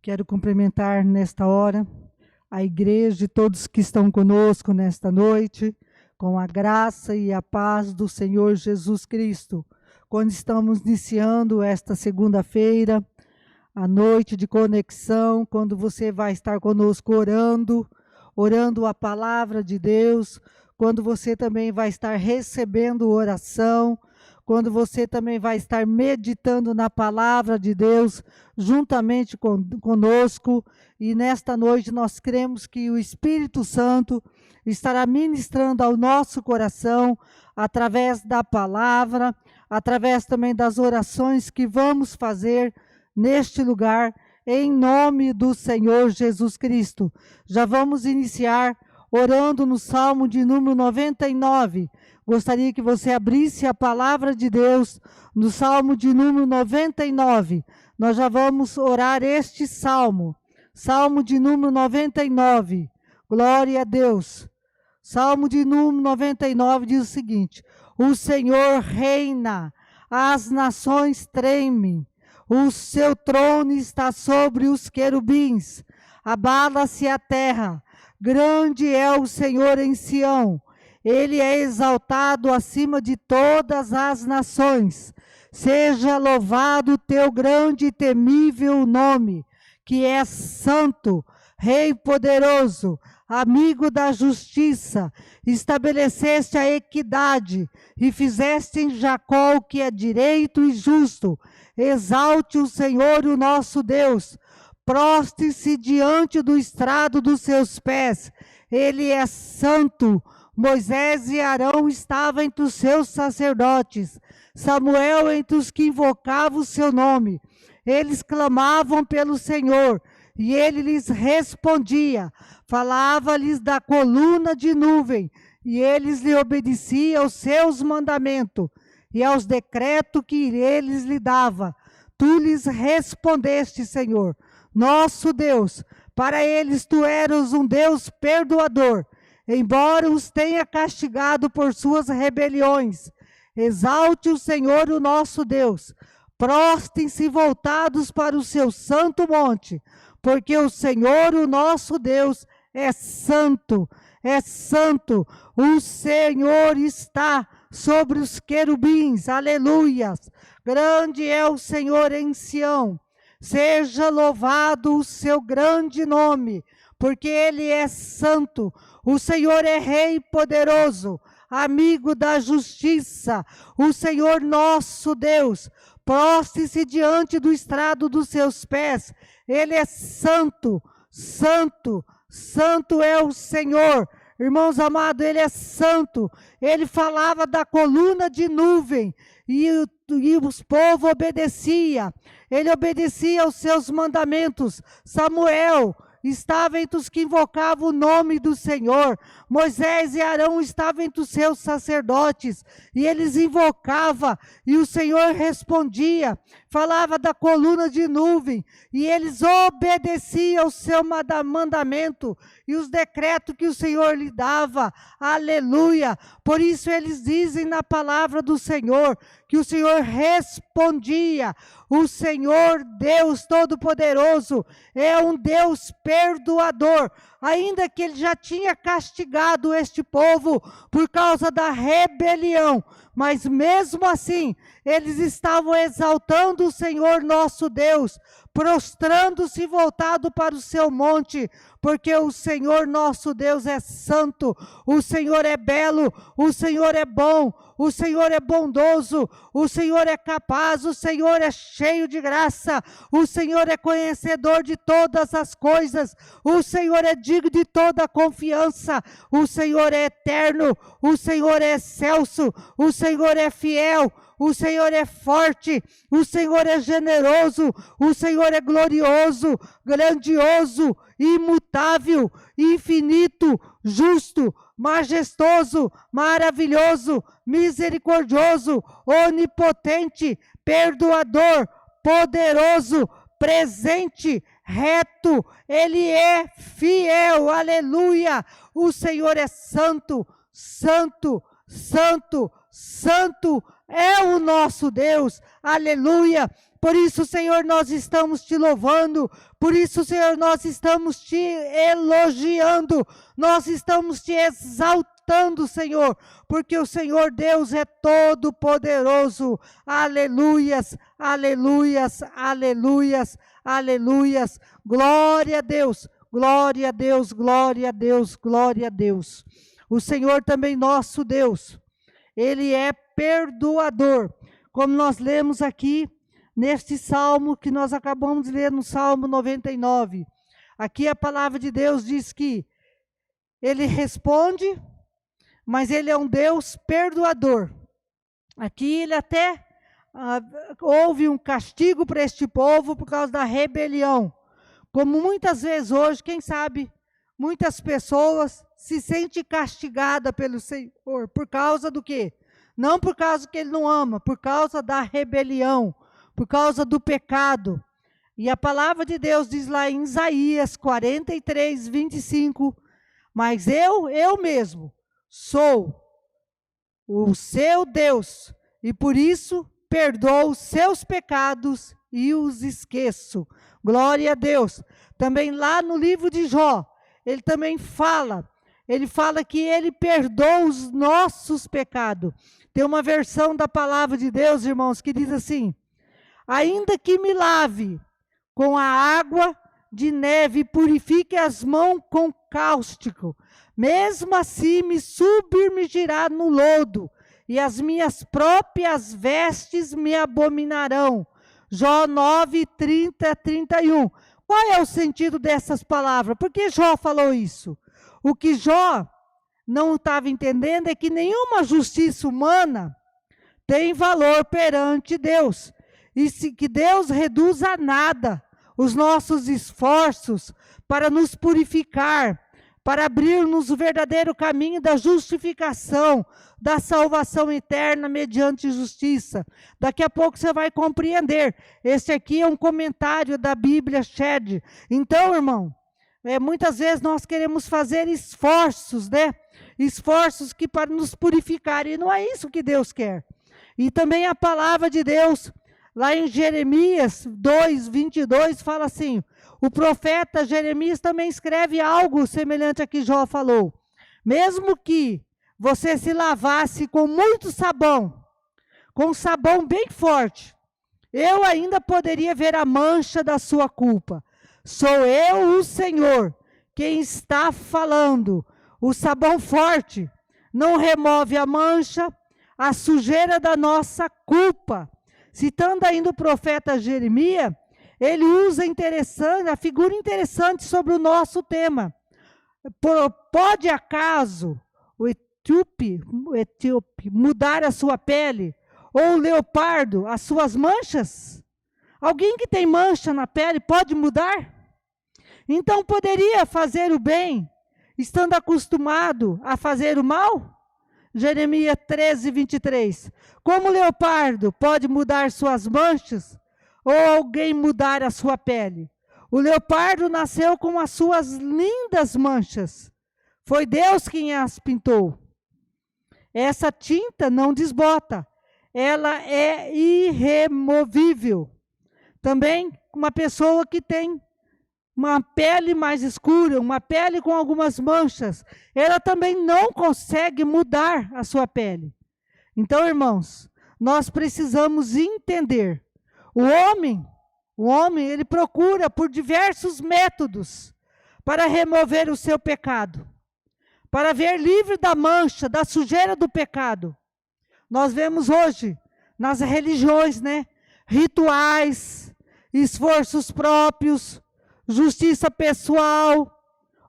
Quero cumprimentar nesta hora a igreja e todos que estão conosco nesta noite, com a graça e a paz do Senhor Jesus Cristo. Quando estamos iniciando esta segunda-feira, a noite de conexão, quando você vai estar conosco orando a palavra de Deus, quando você também vai estar recebendo oração, quando você também vai estar meditando na palavra de Deus, juntamente conosco, e nesta noite nós cremos que o Espírito Santo estará ministrando ao nosso coração, através da palavra, através também das orações que vamos fazer neste lugar, em nome do Senhor Jesus Cristo. Já vamos iniciar orando no Salmo de número 99. Gostaria que você abrisse a palavra de Deus no Salmo de número 99. Nós já vamos orar este Salmo. Salmo de número 99. Glória a Deus. Salmo de número 99 diz o seguinte: o Senhor reina, as nações tremem, o seu trono está sobre os querubins, abala-se a terra, grande é o Senhor em Sião, ele é exaltado acima de todas as nações. Seja louvado o teu grande e temível nome, que é santo, Rei poderoso, amigo da justiça, estabeleceste a equidade e fizeste em Jacó o que é direito e justo. Exalte o Senhor, o nosso Deus, prostre-se diante do estrado dos seus pés, ele é santo. Moisés e Arão estavam entre os seus sacerdotes, Samuel entre os que invocavam o seu nome. Eles clamavam pelo Senhor, e ele lhes respondia, falava-lhes da coluna de nuvem, e eles lhe obedeciam aos seus mandamentos, e aos decretos que eles lhe dava. Tu lhes respondeste, Senhor, nosso Deus, para eles tu eras um Deus perdoador, embora os tenha castigado por suas rebeliões. Exalte o Senhor, o nosso Deus, prostem-se voltados para o seu santo monte, porque o Senhor, o nosso Deus, é santo, o Senhor está sobre os querubins, aleluias, grande é o Senhor em Sião, seja louvado o seu grande nome, porque ele é santo, o Senhor é Rei poderoso, amigo da justiça, o Senhor nosso Deus, prostre-se diante do estrado dos seus pés, ele é santo, santo é o Senhor. Irmãos amados, ele é santo. Ele falava da coluna de nuvem e os povos obedeciam. Ele obedecia aos seus mandamentos. Samuel estava entre os que invocavam o nome do Senhor. Moisés e Arão estavam entre os seus sacerdotes, e eles invocavam, e o Senhor respondia, falava da coluna de nuvem, e eles obedeciam ao seu mandamento, e os decretos que o Senhor lhe dava, aleluia. Por isso eles dizem na palavra do Senhor, que o Senhor respondia. O Senhor Deus Todo-Poderoso é um Deus perdoador, ainda que ele já tinha castigado este povo por causa da rebelião, mas mesmo assim, eles estavam exaltando o Senhor nosso Deus, prostrando-se voltado para o seu monte, porque o Senhor nosso Deus é santo, o Senhor é belo, o Senhor é bom, o Senhor é bondoso, o Senhor é capaz, o Senhor é cheio de graça, o Senhor é conhecedor de todas as coisas, o Senhor é digno de toda confiança, o Senhor é eterno, o Senhor é excelso, o Senhor é fiel, o Senhor é forte, o Senhor é generoso, o Senhor é glorioso, grandioso, imutável, infinito, justo, majestoso, maravilhoso, misericordioso, onipotente, perdoador, poderoso, presente, reto, ele é fiel, aleluia. O Senhor é santo, santo, santo, santo é o nosso Deus, aleluia. Por isso, Senhor, nós estamos te louvando. Por isso, Senhor, nós estamos te elogiando. Nós estamos te exaltando, Senhor, porque o Senhor Deus é todo poderoso. Aleluias, aleluias, aleluias, aleluias. Glória a Deus, glória a Deus, glória a Deus, glória a Deus. O Senhor também nosso Deus, Ele é perdoador. Como nós lemos aqui neste salmo que nós acabamos de ler no Salmo 99. Aqui a palavra de Deus diz que Ele responde, mas Ele é um Deus perdoador. Aqui Ele até houve um castigo para este povo por causa da rebelião. Como muitas vezes hoje, quem sabe, muitas pessoas se sentem castigadas pelo Senhor por causa do quê? Não por causa que Ele não ama, por causa da rebelião, por causa do pecado. E a palavra de Deus diz lá em Isaías 43, 25, mas eu mesmo sou o seu Deus, e por isso perdoo os seus pecados e os esqueço. Glória a Deus. Também lá no livro de Jó, ele também fala, que ele perdoa os nossos pecados. Tem uma versão da palavra de Deus, irmãos, que diz assim: ainda que me lave com a água de neve, purifique as mãos com cáustico, mesmo assim me submergirá no lodo, e as minhas próprias vestes me abominarão. Jó 9, 30, 31. Qual é o sentido dessas palavras? Por que Jó falou isso? O que Jó não estava entendendo é que nenhuma justiça humana tem valor perante Deus. E que Deus reduz a nada os nossos esforços para nos purificar, para abrir-nos o verdadeiro caminho da justificação, da salvação eterna mediante justiça. Daqui a pouco você vai compreender. Esse aqui é um comentário da Bíblia Shed. Então, irmão, muitas vezes nós queremos fazer esforços, né? Esforços que para nos purificar, e não é isso que Deus quer. E também a palavra de Deus, lá em Jeremias 2, 22, fala assim, o profeta Jeremias também escreve algo semelhante a que Jó falou. Mesmo que você se lavasse com muito sabão, com sabão bem forte, eu ainda poderia ver a mancha da sua culpa. Sou eu, o Senhor, quem está falando. O sabão forte não remove a mancha, a sujeira da nossa culpa. Citando ainda o profeta Jeremias, ele usa a figura interessante sobre o nosso tema. Pode acaso o etíope mudar a sua pele, ou o leopardo as suas manchas? Alguém que tem mancha na pele pode mudar? Então poderia fazer o bem, estando acostumado a fazer o mal? Jeremias 13, 23. Como o leopardo pode mudar suas manchas, ou alguém mudar a sua pele? O leopardo nasceu com as suas lindas manchas. Foi Deus quem as pintou. Essa tinta não desbota. Ela é irremovível. Também uma pessoa que tem uma pele mais escura, uma pele com algumas manchas, ela também não consegue mudar a sua pele. Então, irmãos, nós precisamos entender. O homem, ele procura por diversos métodos para remover o seu pecado, para ver livre da mancha, da sujeira do pecado. Nós vemos hoje, nas religiões, né? Rituais, esforços próprios, justiça pessoal,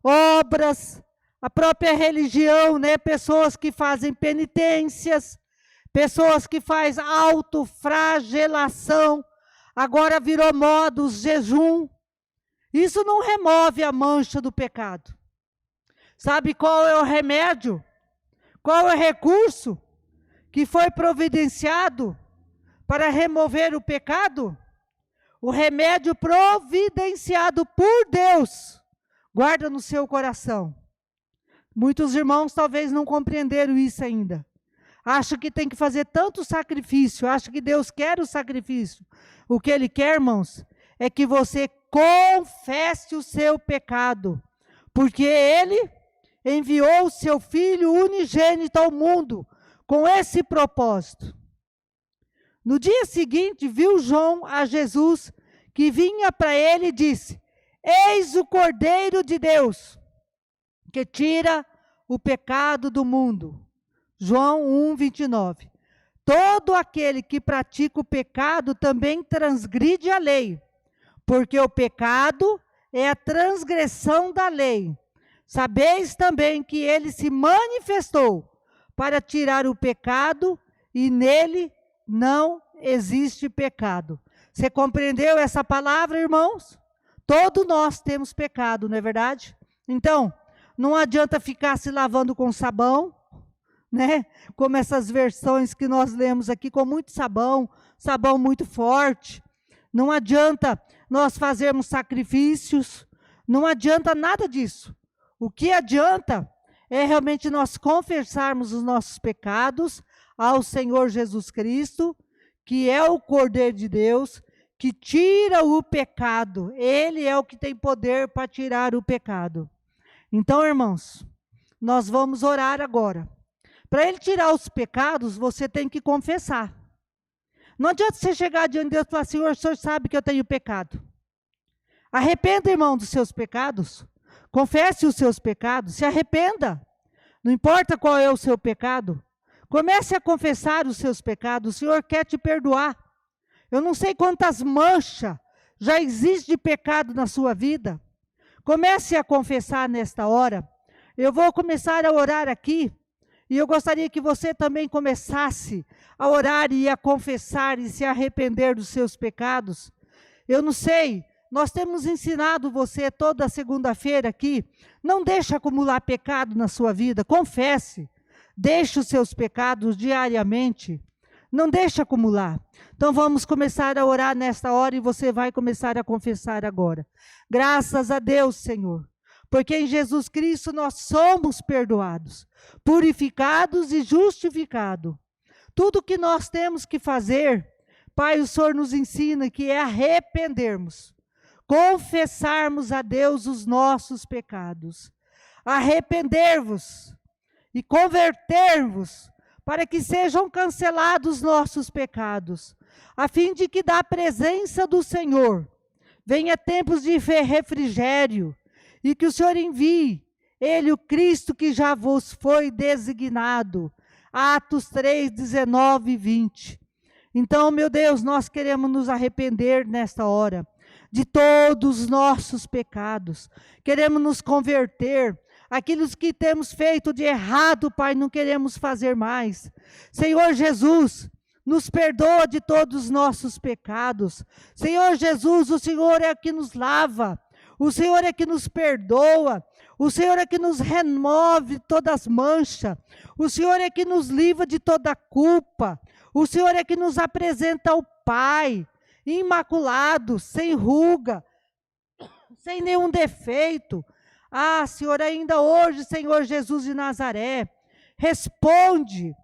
obras, a própria religião, né? Pessoas que fazem penitências, pessoas que fazem autoflagelação, agora virou moda os jejum. Isso não remove a mancha do pecado. Sabe qual é o remédio? Qual é o recurso que foi providenciado para remover o pecado? O remédio providenciado por Deus, guarda no seu coração. Muitos irmãos talvez não compreenderam isso ainda. acha que tem que fazer tanto sacrifício, acha que Deus quer o sacrifício. O que Ele quer, irmãos, é que você confesse o seu pecado, porque Ele enviou o seu Filho unigênito ao mundo com esse propósito. No dia seguinte, viu João a Jesus, que vinha para ele e disse: eis o Cordeiro de Deus, que tira o pecado do mundo. João 1:29. Todo aquele que pratica o pecado também transgride a lei, porque o pecado é a transgressão da lei. Sabeis também que ele se manifestou para tirar o pecado, e nele não existe pecado. Você compreendeu essa palavra, irmãos? Todos nós temos pecado, não é verdade? Então, não adianta ficar se lavando com sabão, né? Como essas versões que nós lemos aqui, com muito sabão, sabão muito forte. Não adianta nós fazermos sacrifícios, não adianta nada disso. O que adianta é realmente nós confessarmos os nossos pecados ao Senhor Jesus Cristo, que é o Cordeiro de Deus, que tira o pecado. Ele é o que tem poder para tirar o pecado. Então, irmãos, nós vamos orar agora. Para Ele tirar os pecados, você tem que confessar. Não adianta você chegar diante de Deus e falar: Senhor, o Senhor sabe que eu tenho pecado. Arrependa, irmão, dos seus pecados. Confesse os seus pecados, se arrependa. Não importa qual é o seu pecado. Comece a confessar os seus pecados. O Senhor quer te perdoar. Eu não sei quantas manchas já existem de pecado na sua vida. Comece a confessar nesta hora. Eu vou começar a orar aqui. E eu gostaria que você também começasse a orar e a confessar e se arrepender dos seus pecados. Eu não sei, nós temos ensinado você toda segunda-feira aqui. Não deixe acumular pecado na sua vida. Confesse. Deixe os seus pecados diariamente. Não deixe acumular. Então vamos começar a orar nesta hora e você vai começar a confessar agora. Graças a Deus, Senhor. Porque em Jesus Cristo nós somos perdoados, purificados e justificados. Tudo que nós temos que fazer, Pai, o Senhor nos ensina que é arrependermos. Confessarmos a Deus os nossos pecados. Arrepender-vos e converter-vos para que sejam cancelados nossos pecados, a fim de que da presença do Senhor venha tempos de refrigério e que o Senhor envie Ele, o Cristo que já vos foi designado. Atos 3, 19 e 20. Então, meu Deus, nós queremos nos arrepender nesta hora de todos os nossos pecados. Queremos nos converter. Aquilo que temos feito de errado, Pai, não queremos fazer mais. Senhor Jesus, nos perdoa de todos os nossos pecados. Senhor Jesus, o Senhor é que nos lava. O Senhor é que nos perdoa. O Senhor é que nos remove todas as manchas. O Senhor é que nos livra de toda culpa. O Senhor é que nos apresenta ao Pai, imaculado, sem ruga, sem nenhum defeito. Ah, Senhor, ainda hoje, Senhor Jesus de Nazaré, responde,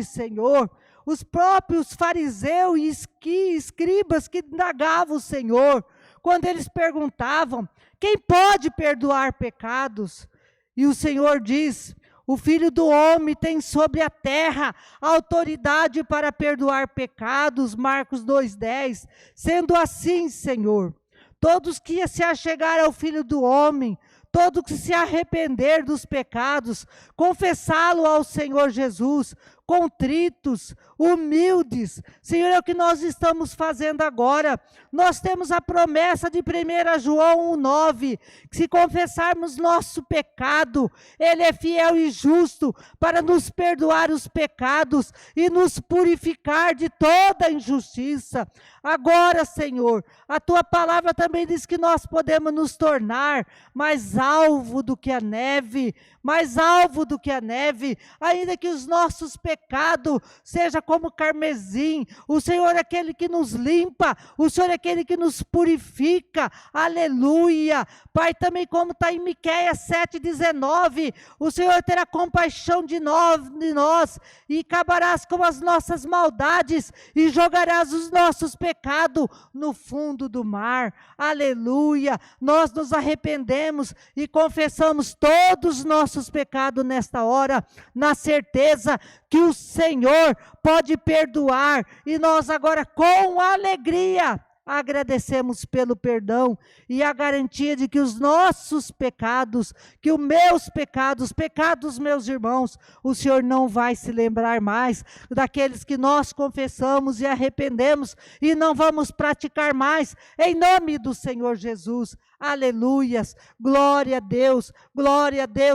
Senhor. Os próprios fariseus e escribas que indagavam o Senhor, quando eles perguntavam: quem pode perdoar pecados? E o Senhor diz: o Filho do Homem tem sobre a terra autoridade para perdoar pecados, Marcos 2,10. Sendo assim, Senhor, todos que se achegar ao Filho do Homem, todos que se arrepender dos pecados, confessá-lo ao Senhor Jesus, contritos, humildes. Senhor, é o que nós estamos fazendo agora. Nós temos a promessa de 1 João 1,9, que se confessarmos nosso pecado, Ele é fiel e justo para nos perdoar os pecados e nos purificar de toda injustiça. Agora, Senhor, a Tua palavra também diz que nós podemos nos tornar mais alvo do que a neve, mais alvo do que a neve, ainda que os nossos pecados pecado seja como carmesim. O Senhor é aquele que nos limpa, o Senhor é aquele que nos purifica, aleluia. Pai, também como está em Miqueias 7,19, o Senhor terá compaixão de nós e acabarás com as nossas maldades e jogarás os nossos pecados no fundo do mar, aleluia. Nós nos arrependemos e confessamos todos os nossos pecados nesta hora, na certeza que o Senhor pode perdoar, e nós agora com alegria agradecemos pelo perdão e a garantia de que os nossos pecados, que os meus pecados, pecados dos meus irmãos, o Senhor não vai se lembrar mais daqueles que nós confessamos e arrependemos e não vamos praticar mais, em nome do Senhor Jesus. Aleluias, glória a Deus,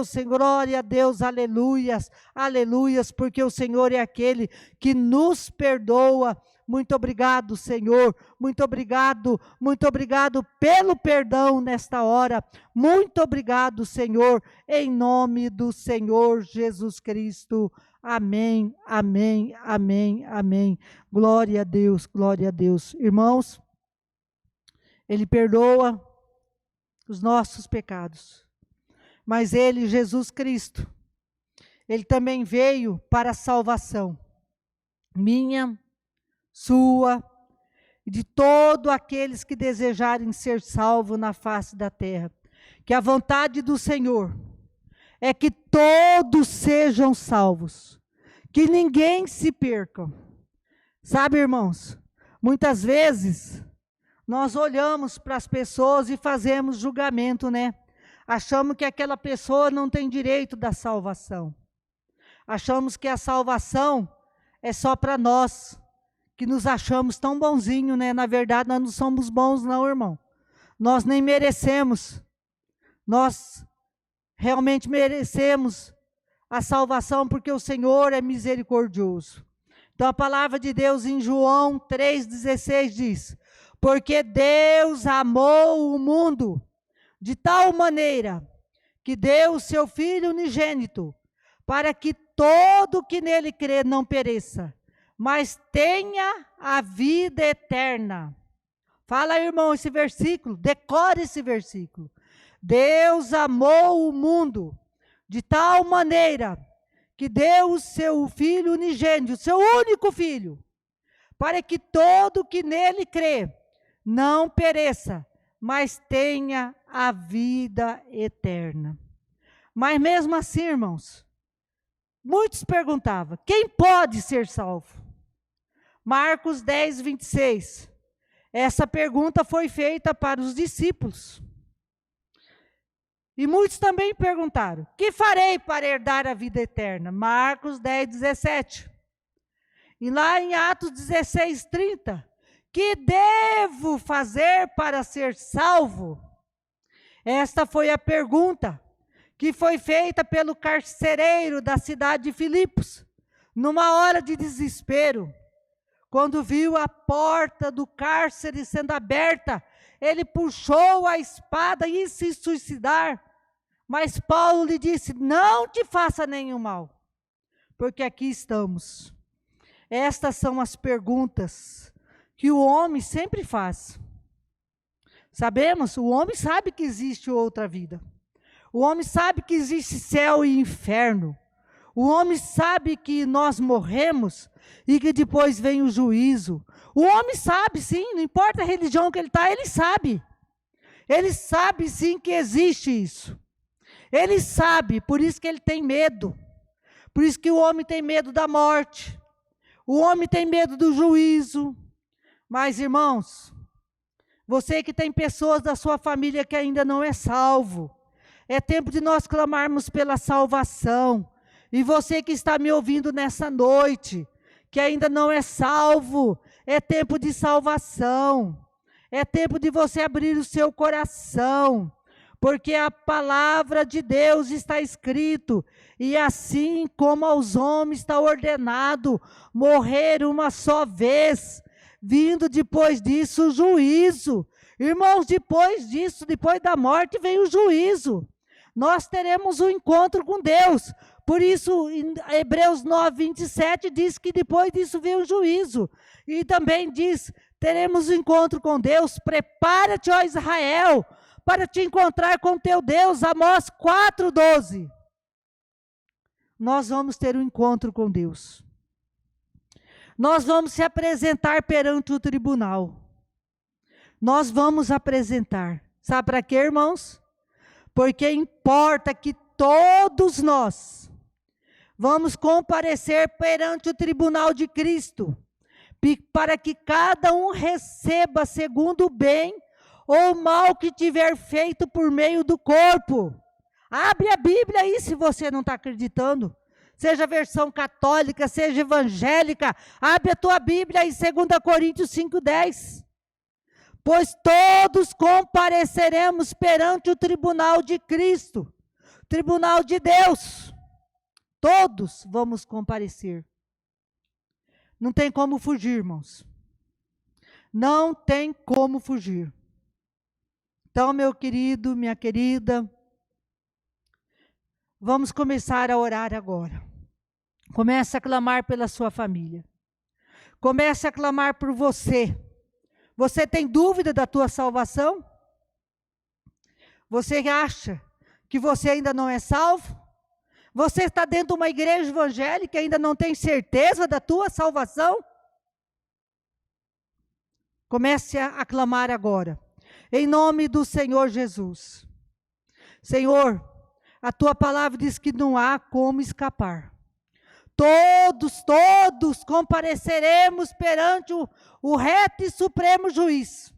Senhor, glória a Deus, aleluias, aleluias, porque o Senhor é aquele que nos perdoa. Muito obrigado, Senhor, muito obrigado pelo perdão nesta hora, muito obrigado, Senhor, em nome do Senhor Jesus Cristo, amém, amém, amém, amém, glória a Deus, irmãos, Ele perdoa os nossos pecados, mas Ele, Jesus Cristo, Ele também veio para a salvação, minha, sua, e de todos aqueles que desejarem ser salvos na face da terra. Que a vontade do Senhor é que todos sejam salvos, que ninguém se perca. Sabe, irmãos, muitas vezes nós olhamos para as pessoas e fazemos julgamento, né? Achamos que aquela pessoa não tem direito da salvação. Achamos que a salvação é só para nós, que nos achamos tão bonzinhos, né? Na verdade, nós não somos bons não, irmão. Nós nem merecemos. Nós realmente merecemos a salvação porque o Senhor é misericordioso. Então, a palavra de Deus em João 3,16 diz: porque Deus amou o mundo de tal maneira que deu o seu Filho unigênito, para que todo que nele crê não pereça, mas tenha a vida eterna. Fala, irmão, esse versículo, decore esse versículo. Deus amou o mundo de tal maneira que deu o seu Filho unigênito, o seu único Filho, para que todo que nele crê não pereça, mas tenha a vida eterna. Mas mesmo assim, irmãos, muitos perguntavam, quem pode ser salvo? Marcos 10, 26. Essa pergunta foi feita para os discípulos. E muitos também perguntaram, que farei para herdar a vida eterna? Marcos 10, 17. E lá em Atos 16, 30. Que devo fazer para ser salvo? Esta foi a pergunta que foi feita pelo carcereiro da cidade de Filipos, numa hora de desespero. Quando viu a porta do cárcere sendo aberta, ele puxou a espada e ia se suicidar. Mas Paulo lhe disse, não te faça nenhum mal, porque aqui estamos. Estas são as perguntas que o homem sempre faz. Sabemos, o homem sabe que existe outra vida. O homem sabe que existe céu e inferno. O homem sabe que nós morremos e que depois vem o juízo. O homem sabe sim, não importa a religião que ele está, ele sabe. Ele sabe sim que existe isso. Ele sabe, por isso que ele tem medo. Por isso que o homem tem medo da morte. O homem tem medo do juízo. Mas, irmãos, você que tem pessoas da sua família que ainda não é salvo, é tempo de nós clamarmos pela salvação. E você que está me ouvindo nessa noite, que ainda não é salvo, é tempo de salvação. É tempo de você abrir o seu coração, porque a palavra de Deus está escrito, e assim como aos homens está ordenado morrer uma só vez, vindo depois disso o juízo. Irmãos, depois disso, depois da morte vem o juízo. Nós teremos um encontro com Deus, Por isso, em Hebreus 9, 27, diz que depois disso vem o juízo. E também diz, teremos um encontro com Deus. Prepara-te, ó Israel, para te encontrar com teu Deus. Amós 4:12. Nós vamos ter um encontro com Deus. Nós vamos se apresentar perante o tribunal. Nós vamos apresentar. Sabe para quê, irmãos? Porque importa que todos nós vamos comparecer perante o tribunal de Cristo, para que cada um receba segundo o bem ou o mal que tiver feito por meio do corpo. Abre a Bíblia aí se você não está acreditando. Seja a versão católica, seja evangélica, abre a tua Bíblia em 2 Coríntios 5:10. Pois todos compareceremos perante o tribunal de Cristo, tribunal de Deus. Todos vamos comparecer. Não tem como fugir, irmãos. Não tem como fugir. Então, meu querido, minha querida, vamos começar a orar agora. Comece a clamar pela sua família. Comece a clamar por você. Você tem dúvida da tua salvação? Você acha que você ainda não é salvo? Você está dentro de uma igreja evangélica e ainda não tem certeza da tua salvação? Comece a clamar agora, em nome do Senhor Jesus. Senhor, a tua palavra diz que não há como escapar. Todos compareceremos perante o reto e supremo juiz.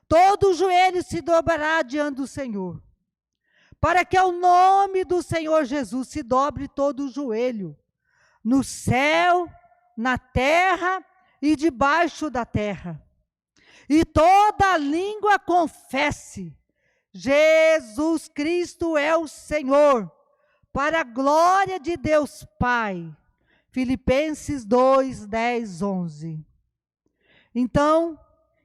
Todo joelho se dobrará diante do Senhor. Para que ao nome do Senhor Jesus se dobre todo o joelho, no céu, na terra e debaixo da terra. E toda língua confesse, Jesus Cristo é o Senhor, para a glória de Deus Pai. Filipenses 2, 10, 11. Então,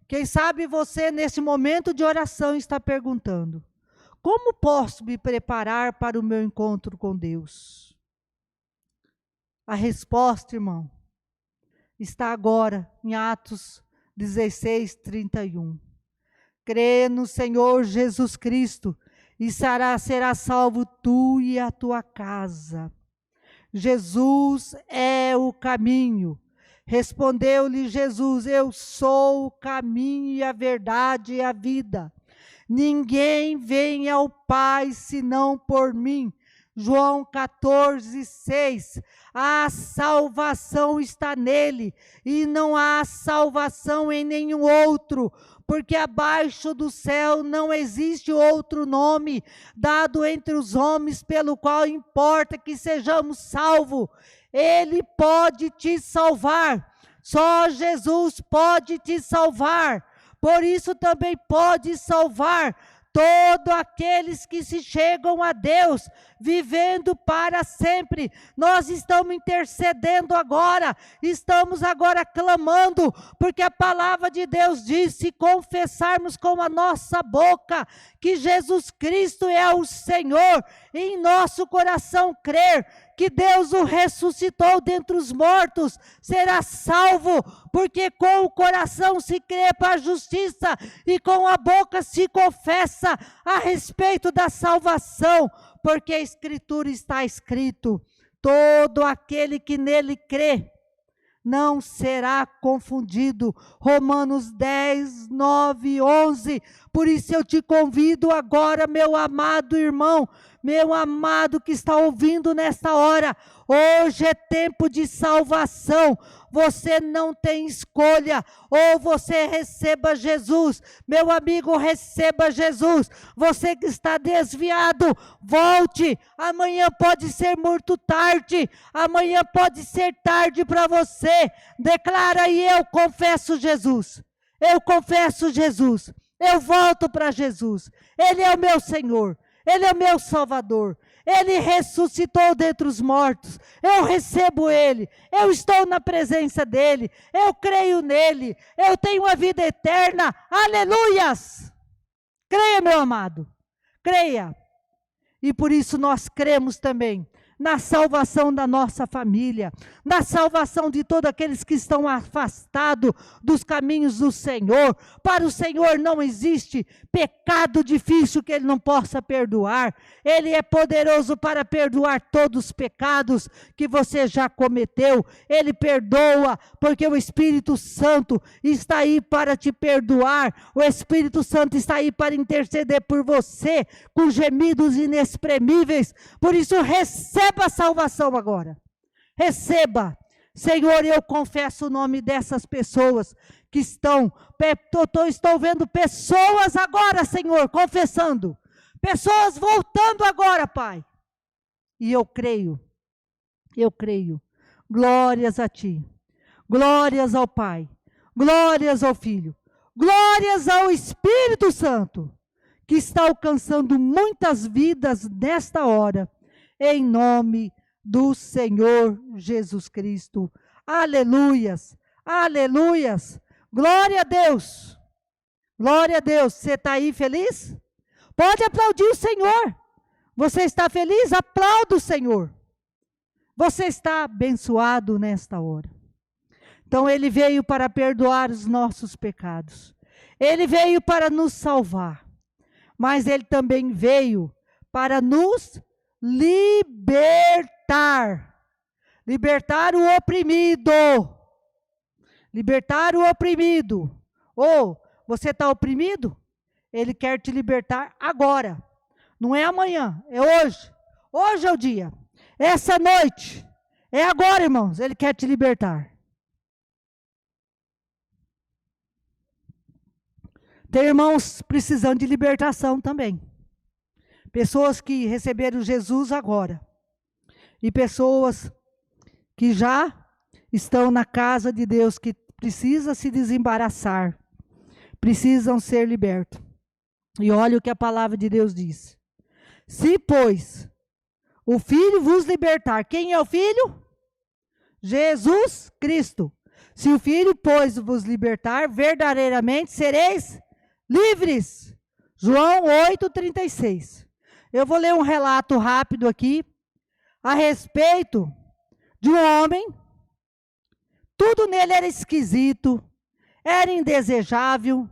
quem sabe você nesse momento de oração está perguntando, como posso me preparar para o meu encontro com Deus? A resposta, irmão, está agora em Atos 16, 31. Crê no Senhor Jesus Cristo e será salvo tu e a tua casa. Jesus é o caminho. Respondeu-lhe Jesus, eu sou o caminho e a verdade e a vida. Ninguém vem ao Pai senão por mim. João 14, 6. A salvação está nele e não há salvação em nenhum outro, porque abaixo do céu não existe outro nome dado entre os homens pelo qual importa que sejamos salvos. Ele pode te salvar, só Jesus pode te salvar, por isso também pode salvar todos aqueles que se chegam a Deus, vivendo para sempre. Nós estamos intercedendo agora, estamos agora clamando, porque a palavra de Deus diz, se confessarmos com a nossa boca, que Jesus Cristo é o Senhor, e em nosso coração crer, que Deus o ressuscitou dentre os mortos, será salvo, porque com o coração se crê para a justiça, e com a boca se confessa a respeito da salvação, porque a Escritura está escrito, todo aquele que nele crê, não será confundido. Romanos 10, 9, 11, por isso eu te convido agora, meu amado irmão, meu amado que está ouvindo nesta hora, hoje é tempo de salvação, você não tem escolha, ou você receba Jesus, meu amigo, receba Jesus, você que está desviado, volte, amanhã pode ser muito tarde, amanhã pode ser tarde para você, declara aí, eu confesso Jesus, eu volto para Jesus, Ele é o meu Senhor, Ele é o meu Salvador, Ele ressuscitou dentre os mortos, eu recebo Ele, eu estou na presença dEle, eu creio nele, eu tenho a vida eterna, aleluias! Creia, meu amado, creia, E por isso nós cremos também na salvação da nossa família, na salvação de todos aqueles que estão afastados dos caminhos do Senhor. Para o Senhor não existe pecado difícil que Ele não possa perdoar. Ele é poderoso para perdoar todos os pecados que você já cometeu. Ele perdoa, porque o Espírito Santo está aí para te perdoar. O Espírito Santo está aí para interceder por você, com gemidos inexprimíveis. Por isso, receba a salvação agora. Receba. Senhor, eu confesso o nome dessas pessoas que estou vendo pessoas agora, Senhor, confessando. Pessoas voltando agora, Pai. E eu creio. Glórias a Ti. Glórias ao Pai. Glórias ao Filho. Glórias ao Espírito Santo, que está alcançando muitas vidas nesta hora. Em nome do Senhor Jesus Cristo. Aleluias, aleluias. Glória a Deus. Glória a Deus. Você está aí feliz? Pode aplaudir o Senhor. Você está feliz? Aplauda o Senhor. Você está abençoado nesta hora. Então Ele veio para perdoar os nossos pecados. Ele veio para nos salvar. Mas Ele também veio para nos libertar. Libertar o oprimido. Libertar o oprimido. Ou você está oprimido? Ele quer te libertar agora. Não é amanhã, é hoje. Hoje é o dia. Essa noite. É agora, irmãos. Ele quer te libertar. Tem irmãos precisando de libertação também. Pessoas que receberam Jesus agora. E pessoas que já estão na casa de Deus, que precisam se desembaraçar. Precisam ser libertos. E olha o que a palavra de Deus diz. Se, pois, o Filho vos libertar. Quem é o Filho? Jesus Cristo. Se o Filho, pois, vos libertar, verdadeiramente sereis livres. João 8,36. Eu vou ler um relato rápido aqui a respeito de um homem. Tudo nele era esquisito, era indesejável.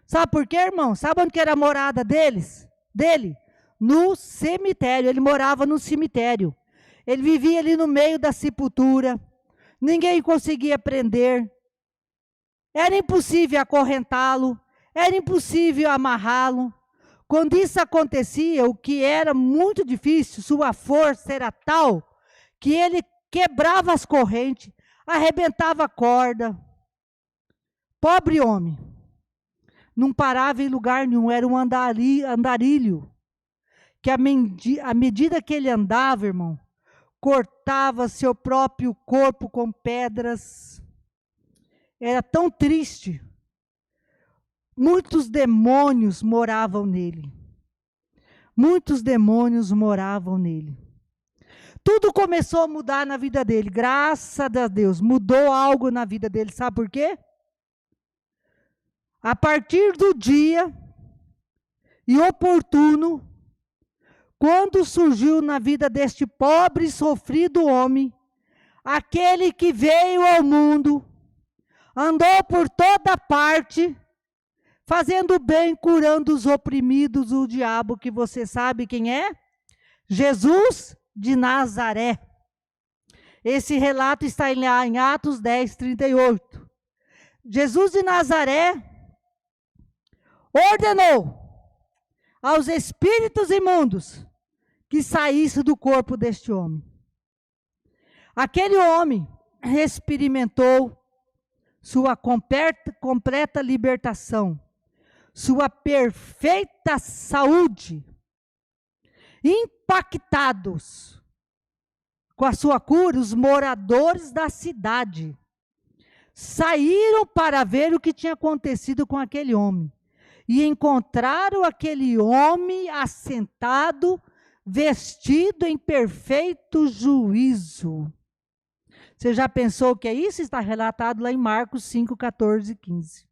Sabe por quê, irmão? Sabe onde que era a morada dele? No cemitério. Ele morava no cemitério. Ele vivia ali no meio da sepultura. Ninguém conseguia prender. Era impossível acorrentá-lo. Era impossível amarrá-lo. Quando isso acontecia, o que era muito difícil, sua força era tal que ele quebrava as correntes, arrebentava a corda. Pobre homem. Não parava em lugar nenhum, era um andarilho. Que à medida que ele andava, irmão, cortava seu próprio corpo com pedras. Era tão triste. Muitos demônios moravam nele. Muitos demônios moravam nele. Tudo começou a mudar na vida dele. Graças a Deus, mudou algo na vida dele. Sabe por quê? A partir do dia e oportuno, quando surgiu na vida deste pobre e sofrido homem, aquele que veio ao mundo, andou por toda parte, fazendo bem, curando os oprimidos, o diabo, que você sabe quem é? Jesus de Nazaré. Esse relato está em Atos 10, 38. Jesus de Nazaré ordenou aos espíritos imundos que saísse do corpo deste homem. Aquele homem experimentou sua completa libertação, sua perfeita saúde. Impactados com a sua cura, os moradores da cidade saíram para ver o que tinha acontecido com aquele homem. E encontraram aquele homem assentado, vestido em perfeito juízo. Você já pensou o que é isso? Está relatado lá em Marcos 5, 14 e 15.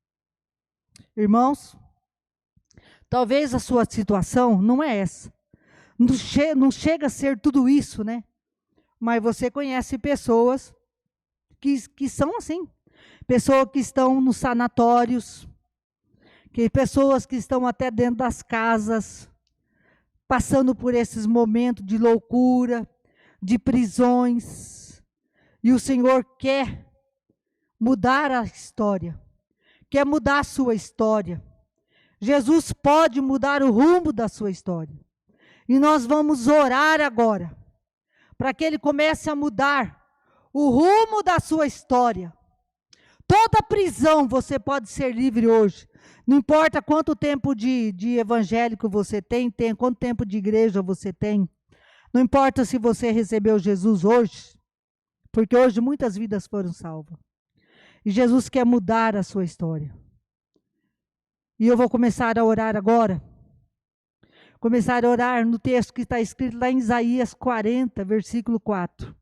Irmãos, talvez a sua situação não é essa. Não chega a ser tudo isso, né? Mas você conhece pessoas que são assim. Pessoas que estão nos sanatórios, pessoas que estão até dentro das casas, passando por esses momentos de loucura, de prisões. E o Senhor quer mudar a história, quer mudar a sua história. Jesus pode mudar o rumo da sua história. E nós vamos orar agora, para que Ele comece a mudar o rumo da sua história. Toda prisão você pode ser livre hoje. Não importa quanto tempo de evangélico você tem, quanto tempo de igreja você tem. Não importa se você recebeu Jesus hoje, porque hoje muitas vidas foram salvas. E Jesus quer mudar a sua história. E eu vou começar a orar agora. Começar a orar no texto que está escrito lá em Isaías 40, versículo 4.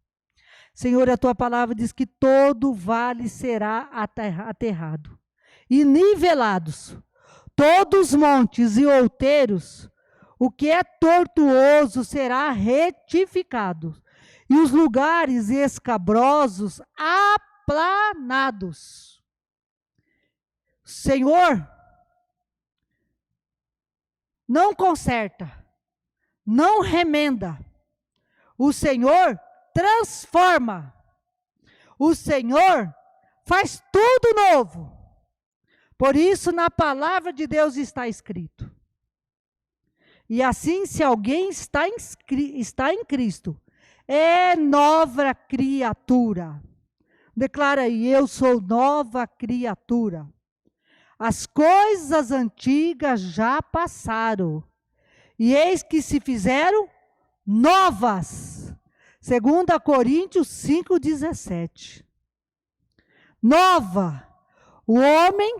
Senhor, a tua palavra diz que todo vale será aterrado e nivelados, todos os montes e outeiros, o que é tortuoso será retificado, e os lugares escabrosos aplanados. Senhor, não conserta, não remenda, o Senhor transforma, o Senhor faz tudo novo. Por isso, na palavra de Deus está escrito. E assim, se alguém está em Cristo, é nova criatura. Declara aí, eu sou nova criatura. As coisas antigas já passaram, e eis que se fizeram novas. 2 Coríntios 5,17. Nova. O homem,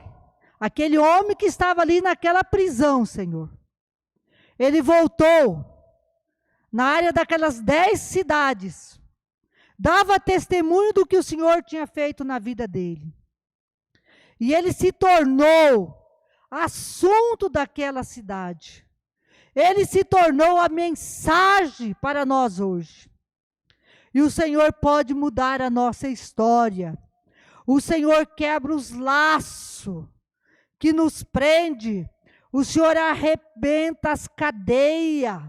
aquele homem que estava ali naquela prisão, Senhor. Ele voltou na área daquelas 10 cidades. Dava testemunho do que o Senhor tinha feito na vida dele. E ele se tornou assunto daquela cidade. Ele se tornou a mensagem para nós hoje. E o Senhor pode mudar a nossa história. O Senhor quebra os laços que nos prende. O Senhor arrebenta as cadeias.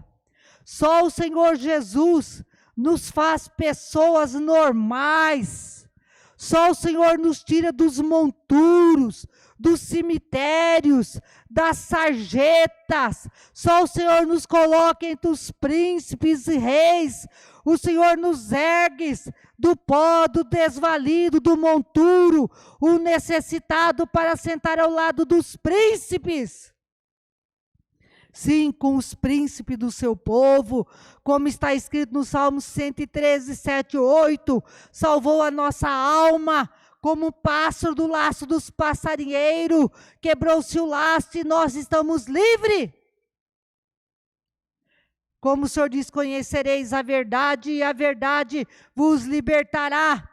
Só o Senhor Jesus nos faz pessoas normais. Só o Senhor nos tira dos monturos, dos cemitérios, das sarjetas. Só o Senhor nos coloca entre os príncipes e reis. O Senhor nos ergue do pó, do desvalido, do monturo, o necessitado para sentar ao lado dos príncipes. Sim, com os príncipes do seu povo, como está escrito no Salmo 113, 7, 8, salvou a nossa alma, como um pássaro do laço dos passarinheiros, quebrou-se o laço e nós estamos livres. Como o Senhor diz, conhecereis a verdade e a verdade vos libertará.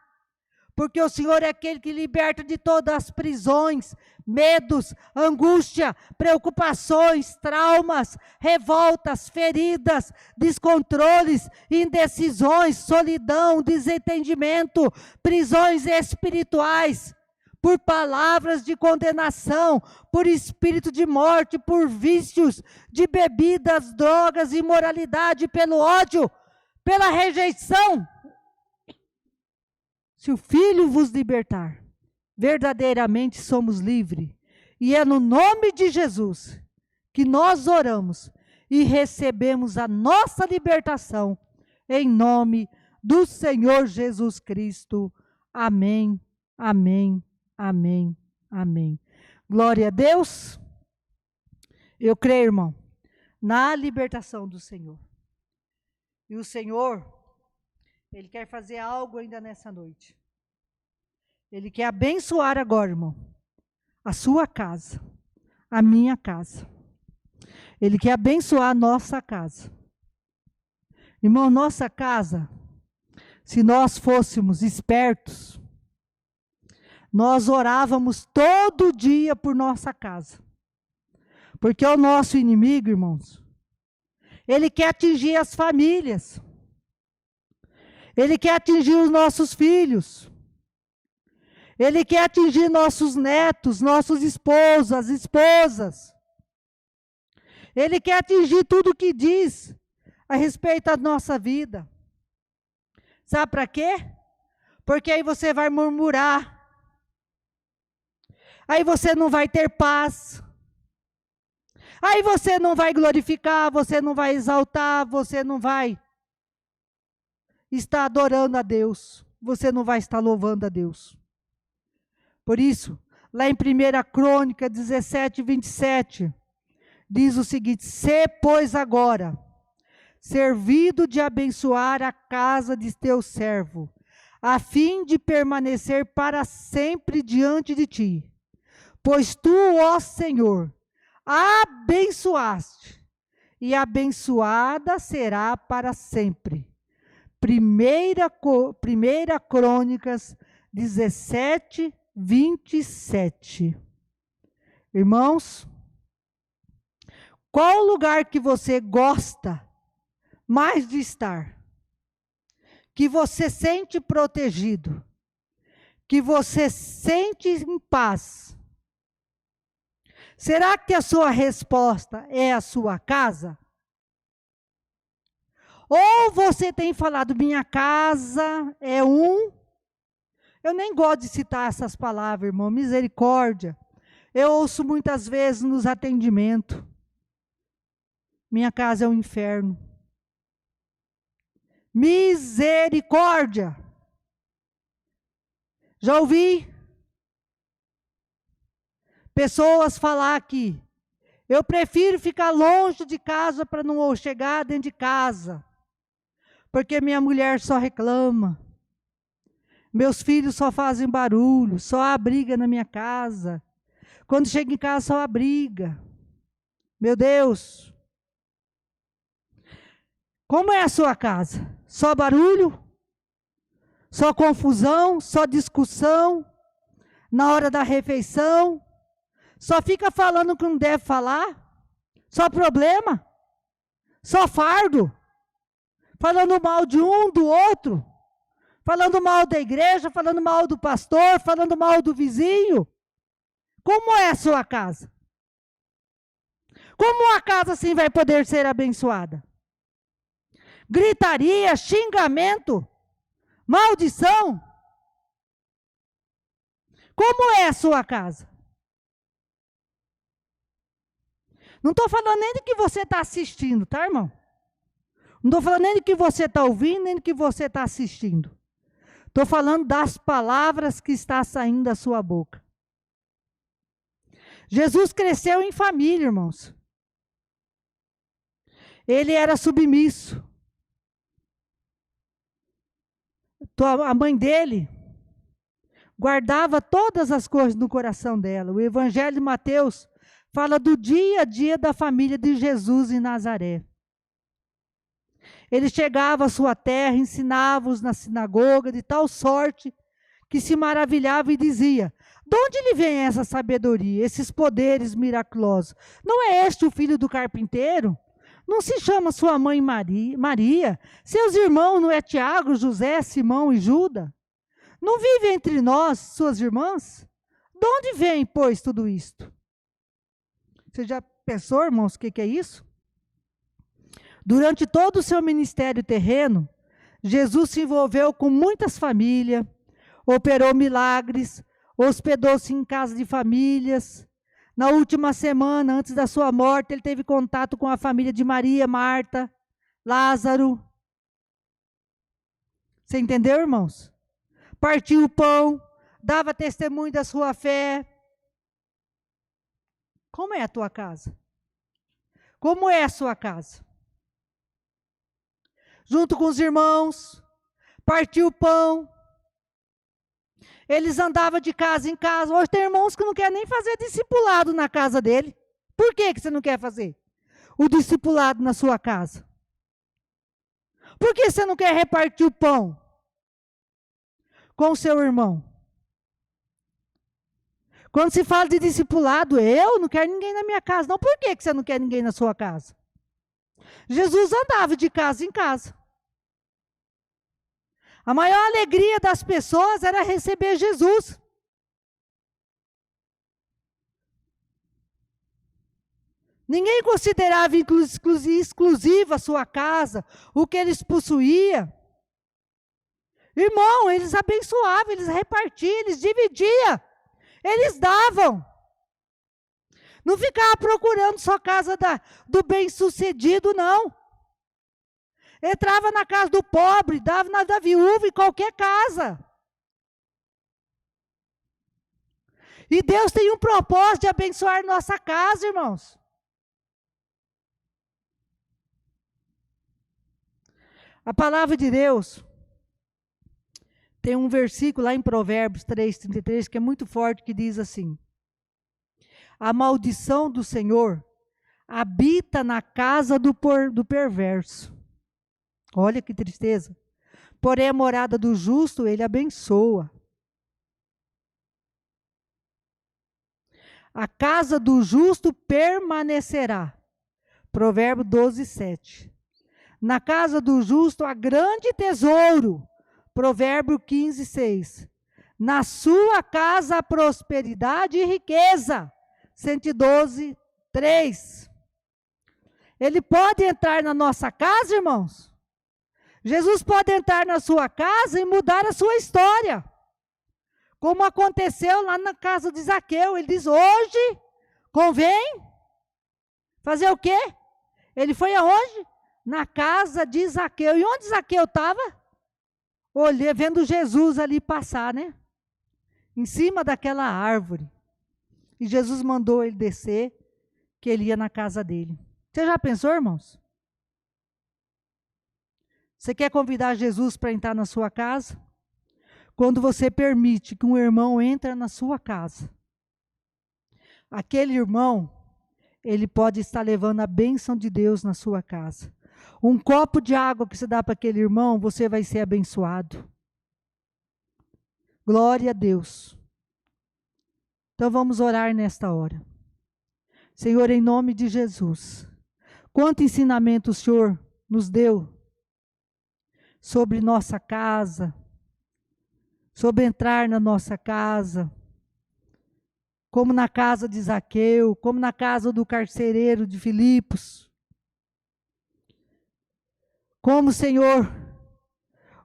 Porque o Senhor é aquele que liberta de todas as prisões, medos, angústia, preocupações, traumas, revoltas, feridas, descontroles, indecisões, solidão, desentendimento, prisões espirituais, por palavras de condenação, por espírito de morte, por vícios de bebidas, drogas, imoralidade, pelo ódio, pela rejeição. Se o Filho vos libertar, verdadeiramente somos livres. E é no nome de Jesus que nós oramos e recebemos a nossa libertação, em nome do Senhor Jesus Cristo. Amém, amém, amém, amém. Glória a Deus. Eu creio, irmão, na libertação do Senhor. E o Senhor, Ele quer fazer algo ainda nessa noite. Ele quer abençoar agora, irmão, a sua casa, a minha casa. Ele quer abençoar a nossa casa. Irmão, nossa casa, se nós fôssemos espertos, nós orávamos todo dia por nossa casa. Porque o nosso inimigo, irmãos, Ele quer atingir as famílias. Ele quer atingir os nossos filhos. Ele quer atingir nossos netos, nossos esposos, as esposas. Ele quer atingir tudo o que diz a respeito da nossa vida. Sabe para quê? Porque aí você vai murmurar. Aí você não vai ter paz. Aí você não vai glorificar, você não vai exaltar, você não vai estar adorando a Deus. Você não vai estar louvando a Deus. Por isso, lá em 1 Crônica 17, 27, diz o seguinte: sê, pois, agora servido de abençoar a casa de teu servo, a fim de permanecer para sempre diante de ti. Pois tu, ó Senhor, abençoaste, e abençoada será para sempre. Primeira Crônicas 17, 27. Irmãos, qual o lugar que você gosta mais de estar? Que você sente protegido? Que você sente em paz? Será que a sua resposta é a sua casa? Ou você tem falado, minha casa é um... Eu nem gosto de citar essas palavras, irmão, misericórdia. Eu ouço muitas vezes nos atendimentos. Minha casa é um inferno. Misericórdia. Já ouvi pessoas falar aqui, eu prefiro ficar longe de casa para não chegar dentro de casa, porque minha mulher só reclama, meus filhos só fazem barulho, só há briga na minha casa, quando chega em casa só há briga. Meu Deus, como é a sua casa? Só barulho? Só confusão? Só discussão? Na hora da refeição? Só fica falando o que não deve falar? Só problema? Só fardo? Falando mal de um, do outro? Falando mal da igreja? Falando mal do pastor? Falando mal do vizinho? Como é a sua casa? Como a casa assim vai poder ser abençoada? Gritaria, xingamento, maldição? Como é a sua casa? Não estou falando nem do que você está assistindo, tá, irmão? Não estou falando nem do que você está ouvindo, nem do que você está assistindo. Estou falando das palavras que estão saindo da sua boca. Jesus cresceu em família, irmãos. Ele era submisso. A mãe dele guardava todas as coisas no coração dela. O Evangelho de Mateus fala do dia a dia da família de Jesus em Nazaré. Ele chegava à sua terra, ensinava-os na sinagoga, de tal sorte que se maravilhava e dizia: de onde lhe vem essa sabedoria, esses poderes miraculosos? Não é este o filho do carpinteiro? Não se chama sua mãe Maria? Seus irmãos não é Tiago, José, Simão e Judas? Não vive entre nós suas irmãs? De onde vem, pois, tudo isto? Você já pensou, irmãos, o que é isso? Durante todo o seu ministério terreno, Jesus se envolveu com muitas famílias, operou milagres, hospedou-se em casa de famílias. Na última semana, antes da sua morte, ele teve contato com a família de Maria, Marta, Lázaro. Você entendeu, irmãos? Partiu o pão, dava testemunho da sua fé. Como é a tua casa? Como é a sua casa? Junto com os irmãos, partiu o pão. Eles andavam de casa em casa. Hoje tem irmãos que não querem nem fazer discipulado na casa dele. Por que você não quer fazer o discipulado na sua casa? Por que você não quer repartir o pão com o seu irmão? Quando se fala de discipulado, eu não quero ninguém na minha casa. Não, por que você não quer ninguém na sua casa? Jesus andava de casa em casa. A maior alegria das pessoas era receber Jesus. Ninguém considerava exclusiva a sua casa, o que eles possuíam. Irmão, eles abençoavam, eles repartiam, eles dividiam, eles davam. Não ficava procurando só casa do bem-sucedido, não. Entrava na casa do pobre, dava na da viúva, em qualquer casa. E Deus tem um propósito de abençoar nossa casa, irmãos. A palavra de Deus tem um versículo lá em Provérbios 3:33 que é muito forte, que diz assim: a maldição do Senhor habita na casa do perverso. Olha que tristeza. Porém a morada do justo ele abençoa. A casa do justo permanecerá. Provérbio 12:7. Na casa do justo há grande tesouro. Provérbio 15:6. Na sua casa há prosperidade e riqueza. 112:3. Ele pode entrar na nossa casa, irmãos? Jesus pode entrar na sua casa e mudar a sua história. Como aconteceu lá na casa de Zaqueu. Ele diz, hoje convém fazer o quê? Ele foi aonde? Na casa de Zaqueu. E onde Zaqueu estava? Olhei, vendo Jesus ali passar, né? Em cima daquela árvore. E Jesus mandou ele descer, que ele ia na casa dele. Você já pensou, irmãos? Você quer convidar Jesus para entrar na sua casa? Quando você permite que um irmão entre na sua casa, aquele irmão, ele pode estar levando a bênção de Deus na sua casa. Um copo de água que você dá para aquele irmão, você vai ser abençoado. Glória a Deus. Então vamos orar nesta hora. Senhor, em nome de Jesus, quanto ensinamento o Senhor nos deu sobre nossa casa, sobre entrar na nossa casa, como na casa de Zaqueu, como na casa do carcereiro de Filipos. Como, Senhor,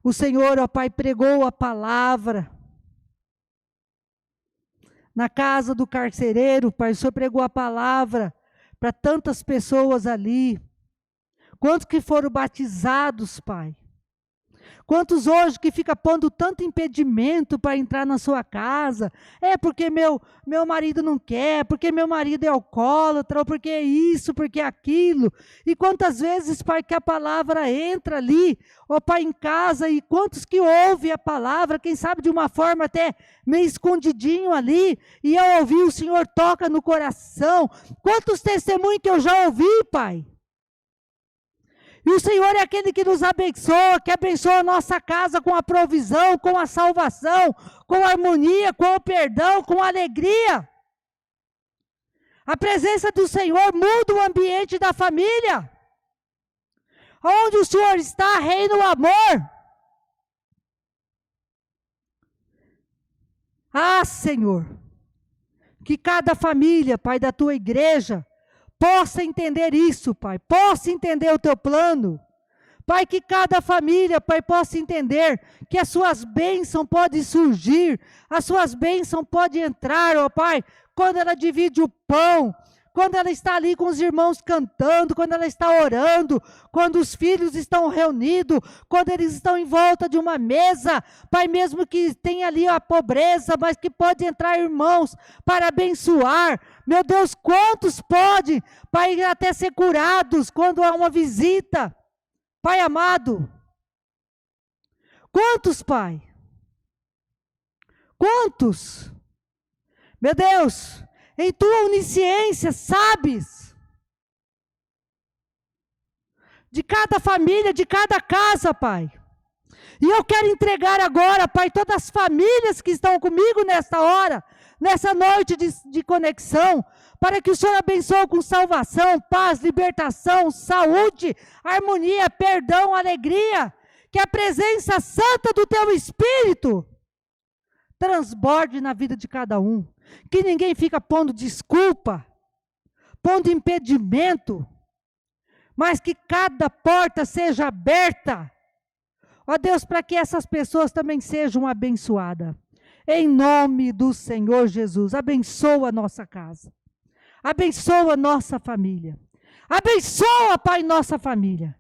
o Senhor, ó Pai, pregou a palavra. Na casa do carcereiro, Pai, o Senhor pregou a palavra para tantas pessoas ali. Quantos que foram batizados, Pai? Quantos hoje que fica pondo tanto impedimento para entrar na sua casa? É porque meu marido não quer, porque meu marido é alcoólatra, ou porque é isso, porque é aquilo. E quantas vezes, Pai, que a palavra entra ali, ó Pai, em casa, e quantos que ouvem a palavra, quem sabe de uma forma até meio escondidinho ali, e ao ouvir o Senhor toca no coração. Quantos testemunhos que eu já ouvi, Pai? E o Senhor é aquele que nos abençoa, que abençoa a nossa casa com a provisão, com a salvação, com a harmonia, com o perdão, com a alegria. A presença do Senhor muda o ambiente da família. Onde o Senhor está, reina o amor. Ah, Senhor, que cada família, Pai, da tua igreja, possa entender isso, Pai, possa entender o teu plano. Pai, que cada família, Pai, possa entender que as suas bênçãos podem surgir, as suas bênçãos podem entrar, ó Pai, quando ela divide o pão, quando ela está ali com os irmãos cantando, quando ela está orando, quando os filhos estão reunidos, quando eles estão em volta de uma mesa, Pai, mesmo que tenha ali a pobreza, mas que pode entrar irmãos para abençoar. Meu Deus, quantos podem, Pai, até ser curados quando há uma visita? Pai amado, quantos, Pai? Quantos? Meu Deus, em tua onisciência, sabes de cada família, de cada casa, Pai. E eu quero entregar agora, Pai, todas as famílias que estão comigo nesta hora, nessa noite de conexão. para que o Senhor abençoe com salvação, paz, libertação, saúde, harmonia, perdão, alegria, que a presença santa do teu Espírito transborde na vida de cada um, que ninguém fica pondo desculpa, pondo impedimento, mas que cada porta seja aberta, ó Deus, para que essas pessoas também sejam abençoadas. Em nome do Senhor Jesus, abençoa a nossa casa, abençoa a nossa família, abençoa, Pai, nossa família.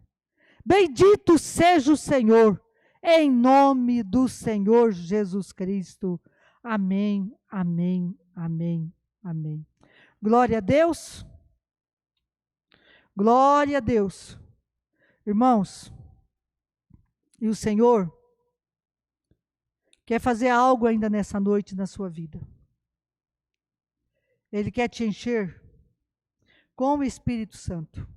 Bendito seja o Senhor, em nome do Senhor Jesus Cristo. Amém, amém, amém, amém. Glória a Deus. Glória a Deus. Irmãos, e o Senhor quer fazer algo ainda nessa noite na sua vida. Ele quer te encher com o Espírito Santo.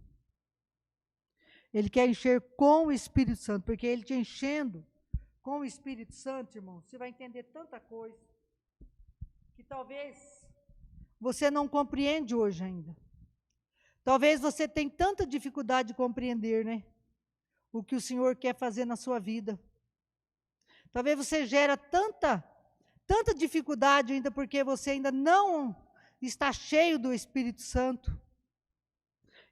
Ele quer encher com o Espírito Santo, porque Ele te enchendo com o Espírito Santo, irmão, você vai entender tanta coisa que talvez você não compreende hoje ainda. Talvez você tenha tanta dificuldade de compreender, né? O que o Senhor quer fazer na sua vida. Talvez você gera tanta dificuldade ainda porque você ainda não está cheio do Espírito Santo.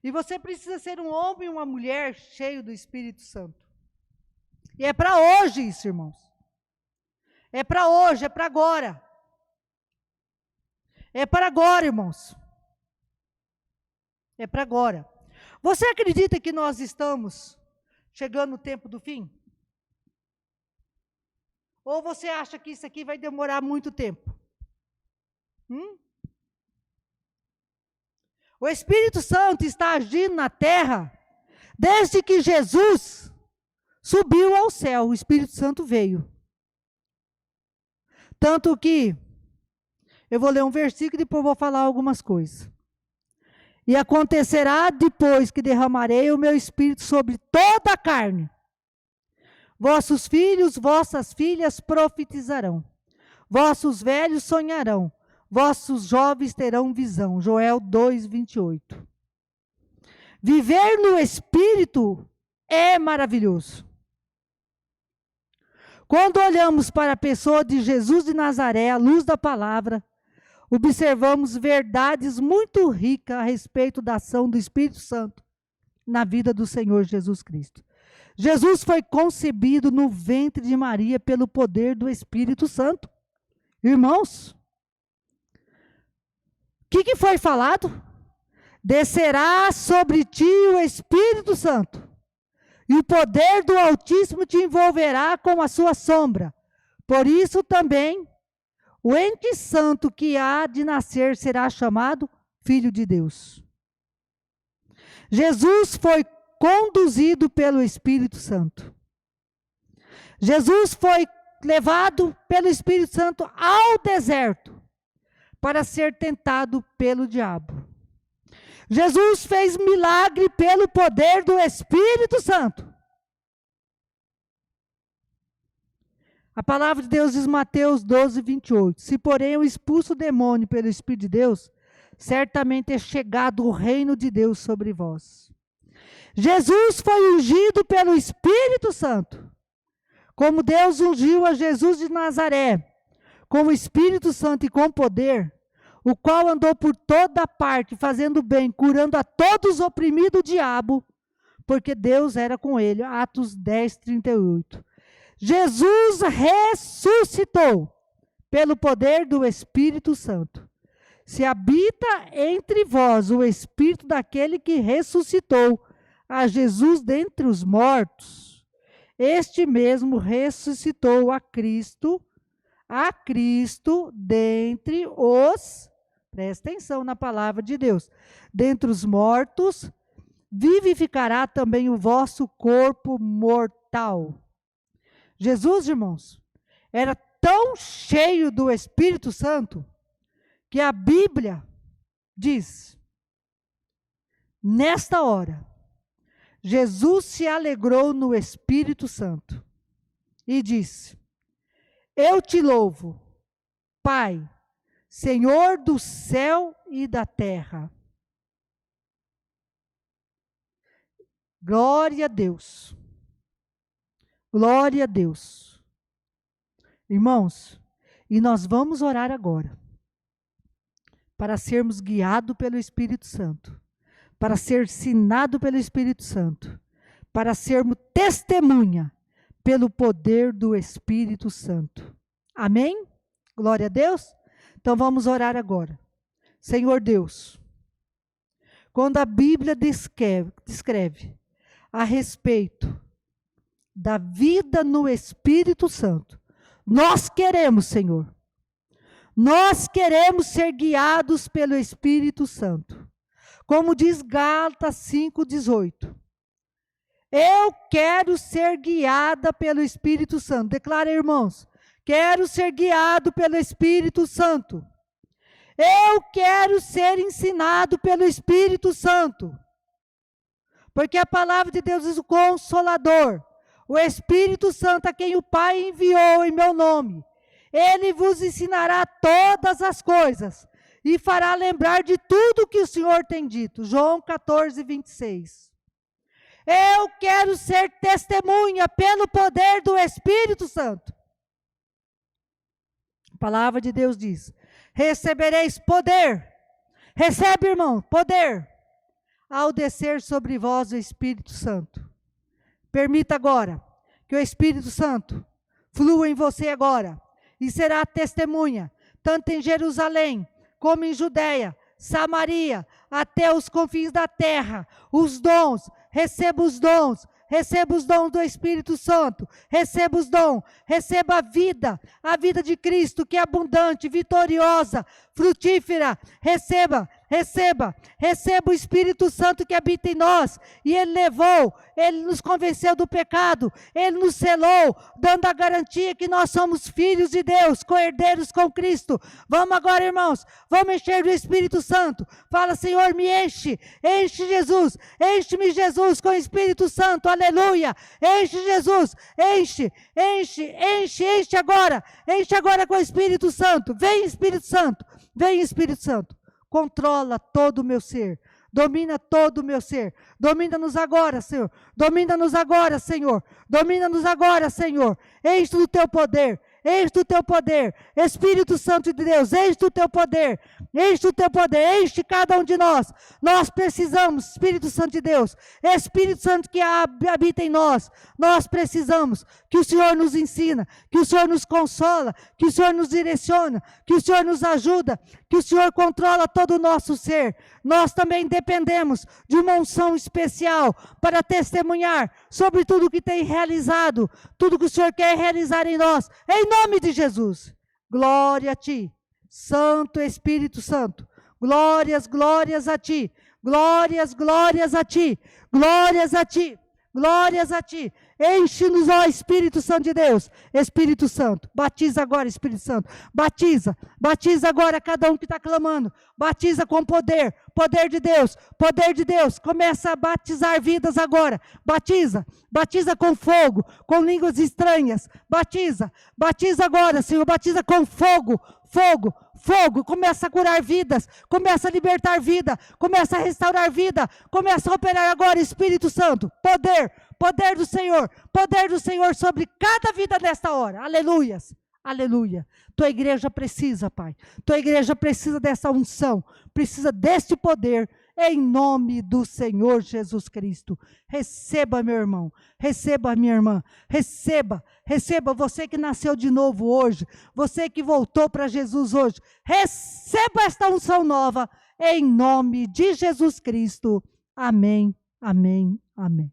E você precisa ser um homem e uma mulher cheio do Espírito Santo. E é para hoje isso, irmãos. É para hoje, é para agora. É para agora, irmãos. É para agora. Você acredita que nós estamos chegando no tempo do fim? Ou você acha que isso aqui vai demorar muito tempo? O Espírito Santo está agindo na terra desde que Jesus subiu ao céu. O Espírito Santo veio. Tanto que, eu vou ler um versículo e depois vou falar algumas coisas. E acontecerá depois que derramarei o meu Espírito sobre toda a carne. Vossos filhos, vossas filhas profetizarão. Vossos velhos sonharão. Vossos jovens terão visão. Joel 2:28. Viver no Espírito é maravilhoso. Quando olhamos para a pessoa de Jesus de Nazaré, à luz da palavra, observamos verdades muito ricas a respeito da ação do Espírito Santo na vida do Senhor Jesus Cristo. Jesus foi concebido no ventre de Maria pelo poder do Espírito Santo. Irmãos, o que foi falado? Descerá sobre ti o Espírito Santo, e o poder do Altíssimo te envolverá com a sua sombra. Por isso também, o ente santo que há de nascer será chamado Filho de Deus. Jesus foi conduzido pelo Espírito Santo. Jesus foi levado pelo Espírito Santo ao deserto para ser tentado pelo diabo. Jesus fez milagre pelo poder do Espírito Santo. A palavra de Deus diz, Mateus 12:28. Se porém eu expulso o demônio pelo Espírito de Deus, certamente é chegado o reino de Deus sobre vós. Jesus foi ungido pelo Espírito Santo. Como Deus ungiu a Jesus de Nazaré, com o Espírito Santo e com poder, o qual andou por toda parte, fazendo bem, curando a todos os oprimidos do diabo, porque Deus era com ele. Atos 10:38. Jesus ressuscitou pelo poder do Espírito Santo. Se habita entre vós o Espírito daquele que ressuscitou a Jesus dentre os mortos, este mesmo ressuscitou a Cristo dentre os, presta atenção na palavra de Deus, dentre os mortos, vivificará também o vosso corpo mortal. Jesus, irmãos, era tão cheio do Espírito Santo, que a Bíblia diz, nesta hora, Jesus se alegrou no Espírito Santo e disse, eu te louvo, Pai, Senhor do céu e da terra. Glória a Deus. Glória a Deus. Irmãos, e nós vamos orar agora para sermos guiados pelo Espírito Santo, para ser ensinado pelo Espírito Santo, para sermos testemunha pelo poder do Espírito Santo. Amém? Glória a Deus. Então vamos orar agora. Senhor Deus, quando a Bíblia descreve a respeito da vida no Espírito Santo, nós queremos, Senhor, nós queremos ser guiados pelo Espírito Santo. Como diz Gálatas 5:18. Eu quero ser guiada pelo Espírito Santo. Declara, irmãos, quero ser guiado pelo Espírito Santo. Eu quero ser ensinado pelo Espírito Santo. Porque a palavra de Deus diz o Consolador, o Espírito Santo a quem o Pai enviou em meu nome. Ele vos ensinará todas as coisas e fará lembrar de tudo que o Senhor tem dito. João 14:26. Eu quero ser testemunha pelo poder do Espírito Santo. A palavra de Deus diz: recebereis poder. Recebe, irmão, poder, ao descer sobre vós o Espírito Santo. Permita agora que o Espírito Santo flua em você agora e será testemunha, tanto em Jerusalém, como em Judeia, Samaria, até os confins da terra. Os dons, receba os dons do Espírito Santo, receba os dons, receba a vida de Cristo, que é abundante, vitoriosa, frutífera. Receba o Espírito Santo que habita em nós, e Ele nos convenceu do pecado, Ele nos selou, dando a garantia que nós somos filhos de Deus, co-herdeiros com Cristo. Vamos agora, irmãos, vamos encher do Espírito Santo. Fala: Senhor, me enche Jesus, enche-me Jesus com o Espírito Santo, aleluia. Enche Jesus, enche agora com o Espírito Santo. Vem Espírito Santo. Controla todo o meu ser, domina todo o meu ser, domina-nos agora, Senhor, domina-nos agora, Senhor, enche do teu poder, Espírito Santo de Deus, enche do teu poder, enche cada um de nós. Nós precisamos, Espírito Santo de Deus, Espírito Santo que habita em nós, nós precisamos que o Senhor nos ensina, que o Senhor nos consola, que o Senhor nos direciona, que o Senhor nos ajuda, que o Senhor controla todo o nosso ser. Nós também dependemos de uma unção especial para testemunhar sobre tudo que tem realizado, tudo que o Senhor quer realizar em nós, em nome de Jesus. Glória a Ti, Santo Espírito Santo. Glórias a Ti. Glórias a Ti. Glórias a Ti. Enche-nos, ó Espírito Santo de Deus. Espírito Santo, batiza agora, Espírito Santo. Batiza agora cada um que está clamando. Batiza com poder de Deus. Começa a batizar vidas agora. Batiza com fogo, com línguas estranhas. Batiza agora, Senhor. Batiza com fogo. Começa a curar vidas, começa a libertar vida, começa a restaurar vida, começa a operar agora, Espírito Santo. Poder do Senhor sobre cada vida nesta hora. Aleluias. Aleluia. Tua igreja precisa, Pai. Tua igreja precisa dessa unção, precisa deste poder, em nome do Senhor Jesus Cristo. Receba, meu irmão, receba, minha irmã, receba você que nasceu de novo hoje, você que voltou para Jesus hoje, receba esta unção nova, em nome de Jesus Cristo. Amém, amém, amém.